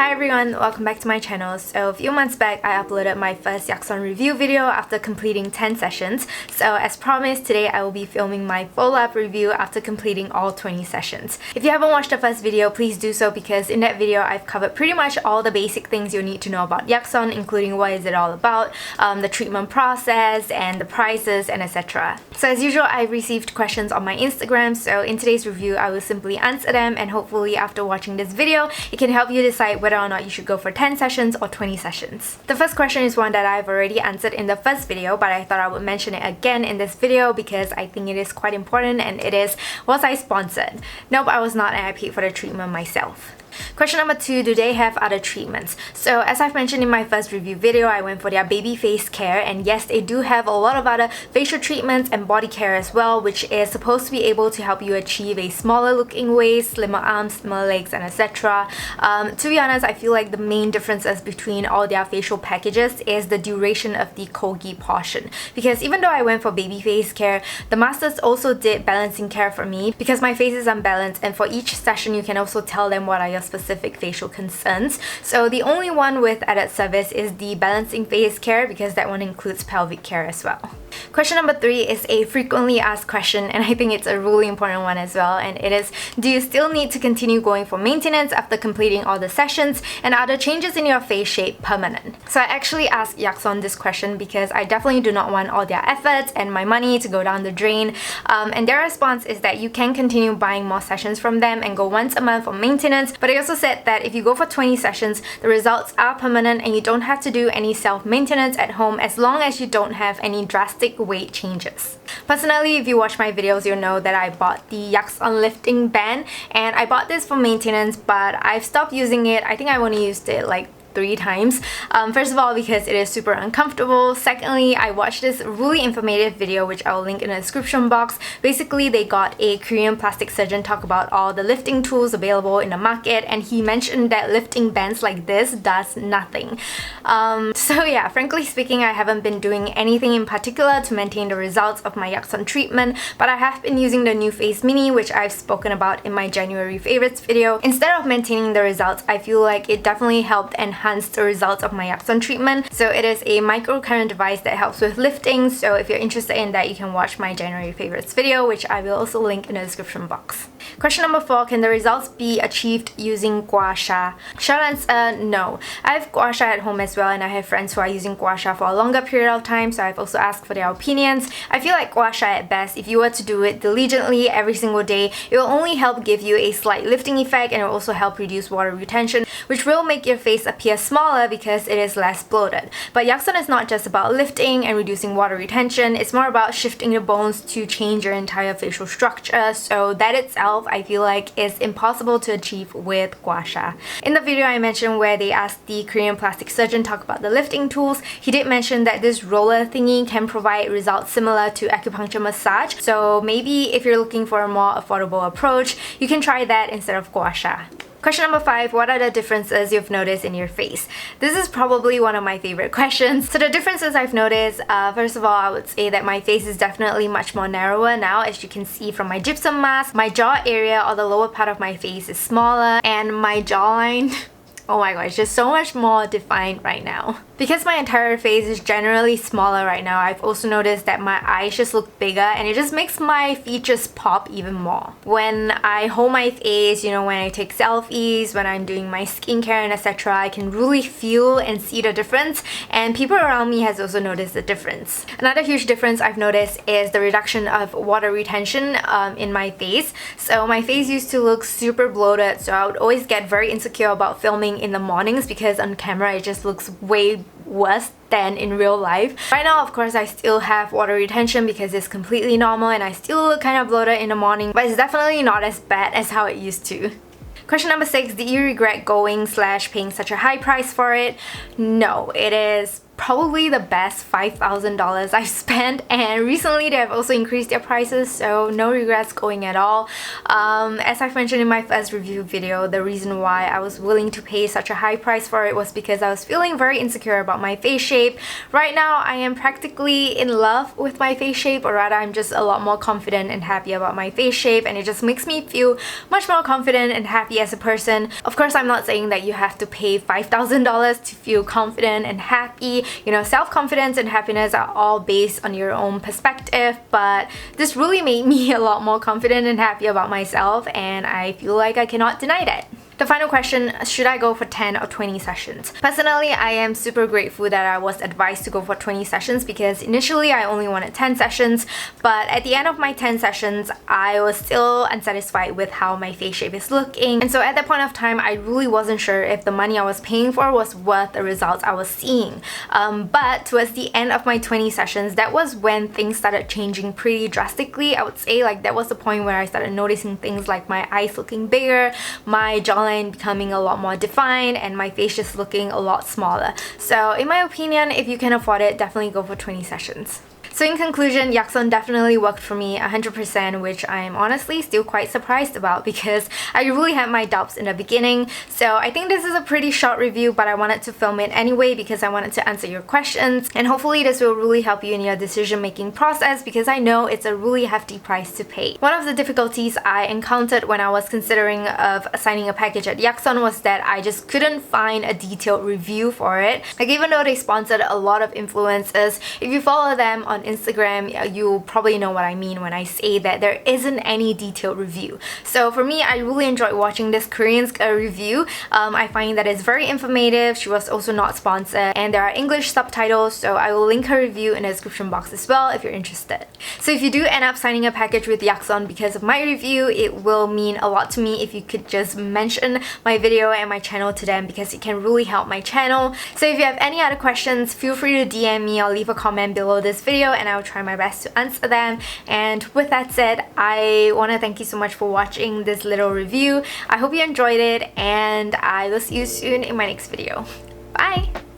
Hi everyone, welcome back to my channel. So a few months back, I uploaded my first YAKSON review video after completing 10 sessions. So as promised, today I will be filming my follow-up review after completing all 20 sessions. If you haven't watched the first video, please do so because in that video I've covered pretty much all the basic things you'll need to know about YAKSON, including what is it all about, the treatment process, and the prices, and etc. So as usual, I received questions on my Instagram, so in today's review I will simply answer them, and hopefully after watching this video, it can help you decide whether or not you should go for 10 sessions or 20 sessions. The first question is one that I've already answered in the first video, but I thought I would mention it again in this video because I think it is quite important, and it is, was I sponsored? Nope, I was not, and I paid for the treatment myself. Question number 2, do they have other treatments? So as I've mentioned in my first review video, I went for their baby face care, and yes, they do have a lot of other facial treatments and body care as well, which is supposed to be able to help you achieve a smaller looking waist, slimmer arms, slimmer legs, and etc. To be honest, I feel like the main differences between all their facial packages is the duration of the Kogi portion, because even though I went for baby face care, the masters also did balancing care for me because my face is unbalanced, and for each session you can also tell them what are your specific facial concerns. So the only one with added service is the balancing face care, because that one includes pelvic care as well. Question number 3 is a frequently asked question, and I think it's a really important one as well, and it is, do you still need to continue going for maintenance after completing all the sessions, and are the changes in your face shape permanent? So I actually asked YAKSON this question because I definitely do not want all their efforts and my money to go down the drain, and their response is that you can continue buying more sessions from them and go once a month for maintenance, but they also said that if you go for 20 sessions, the results are permanent and you don't have to do any self-maintenance at home as long as you don't have any drastic weight changes. Personally, if you watch my videos, you'll know that I bought the YAKSON lifting band, and I bought this for maintenance, but I've stopped using it. I think I only used it like 3 times. First of all, because it is super uncomfortable. Secondly, I watched this really informative video which I will link in the description box. Basically, they got a Korean plastic surgeon talk about all the lifting tools available in the market, and he mentioned that lifting bands like this does nothing. So yeah, frankly speaking, I haven't been doing anything in particular to maintain the results of my YAKSON treatment, but I have been using the new Face Mini, which I've spoken about in my January favorites video. Instead of maintaining the results, I feel like it definitely helped enhance the results of my YAKSON treatment. So it is a microcurrent device that helps with lifting, so if you're interested in that, you can watch my January favorites video, which I will also link in the description box. Question number 4, can the results be achieved using gua sha? Short answer, no. I have gua sha at home as well, and I have friends who are using gua sha for a longer period of time, so I've also asked for their opinions. I feel like gua sha at best, if you were to do it diligently every single day, it will only help give you a slight lifting effect, and it will also help reduce water retention, which will make your face appear smaller because it is less bloated. But YAKSON is not just about lifting and reducing water retention, it's more about shifting the bones to change your entire facial structure, so that itself I feel like is impossible to achieve with gua sha. In the video I mentioned where they asked the Korean plastic surgeon talk about the lifting tools, he did mention that this roller thingy can provide results similar to acupuncture massage, so maybe if you're looking for a more affordable approach, you can try that instead of gua sha. Question number 5, what are the differences you've noticed in your face? This is probably one of my favorite questions. So the differences I've noticed, first of all, I would say that my face is definitely much more narrower now, as you can see from my gypsum mask. My jaw area, or the lower part of my face, is smaller, and my jawline oh my gosh, just so much more defined right now. Because my entire face is generally smaller right now, I've also noticed that my eyes just look bigger, and it just makes my features pop even more. When I hold my face, you know, when I take selfies, when I'm doing my skincare and etc., I can really feel and see the difference, and people around me has also noticed the difference. Another huge difference I've noticed is the reduction of water retention in my face. So my face used to look super bloated, so I would always get very insecure about filming in the mornings because on camera it just looks way worse than in real life. Right now, of course, I still have water retention because it's completely normal, and I still look kind of bloated in the morning, but it's definitely not as bad as how it used to. Question number 6, did you regret going / paying such a high price for it? No, it is probably the best $5,000 I've spent, and recently they have also increased their prices, so no regrets going at all. As I've mentioned in my first review video, the reason why I was willing to pay such a high price for it was because I was feeling very insecure about my face shape. Right now I am practically in love with my face shape, or rather I'm just a lot more confident and happy about my face shape, and it just makes me feel much more confident and happy as a person. Of course, I'm not saying that you have to pay $5,000 to feel confident and happy. You know, self-confidence and happiness are all based on your own perspective, but this really made me a lot more confident and happy about myself, and I feel like I cannot deny that. The final question, should I go for 10 or 20 sessions? Personally, I am super grateful that I was advised to go for 20 sessions because initially I only wanted 10 sessions, but at the end of my 10 sessions, I was still unsatisfied with how my face shape is looking. And so at that point of time, I really wasn't sure if the money I was paying for was worth the results I was seeing. But towards the end of my 20 sessions, that was when things started changing pretty drastically. I would say like that was the point where I started noticing things like my eyes looking bigger, my jawline becoming a lot more defined, and my face just looking a lot smaller. So in my opinion, if you can afford it, definitely go for 20 sessions. So in conclusion, YAKSON definitely worked for me 100%, which I'm honestly still quite surprised about because I really had my doubts in the beginning. So I think this is a pretty short review, but I wanted to film it anyway because I wanted to answer your questions, and hopefully this will really help you in your decision making process because I know it's a really hefty price to pay. One of the difficulties I encountered when I was considering of signing a package at YAKSON was that I just couldn't find a detailed review for it. Like, even though they sponsored a lot of influencers, if you follow them on Instagram, you'll probably know what I mean when I say that there isn't any detailed review. So for me, I really enjoyed watching this Korean review. I find that it's very informative. She was also not sponsored, and there are English subtitles, so I will link her review in the description box as well if you're interested. So if you do end up signing a package with YAKSON because of my review, it will mean a lot to me if you could just mention my video and my channel to them because it can really help my channel. So if you have any other questions, feel free to DM me or leave a comment below this video, and I'll try my best to answer them. And with that said, I want to thank you so much for watching this little review. I hope you enjoyed it, and I will see you soon in my next video. Bye!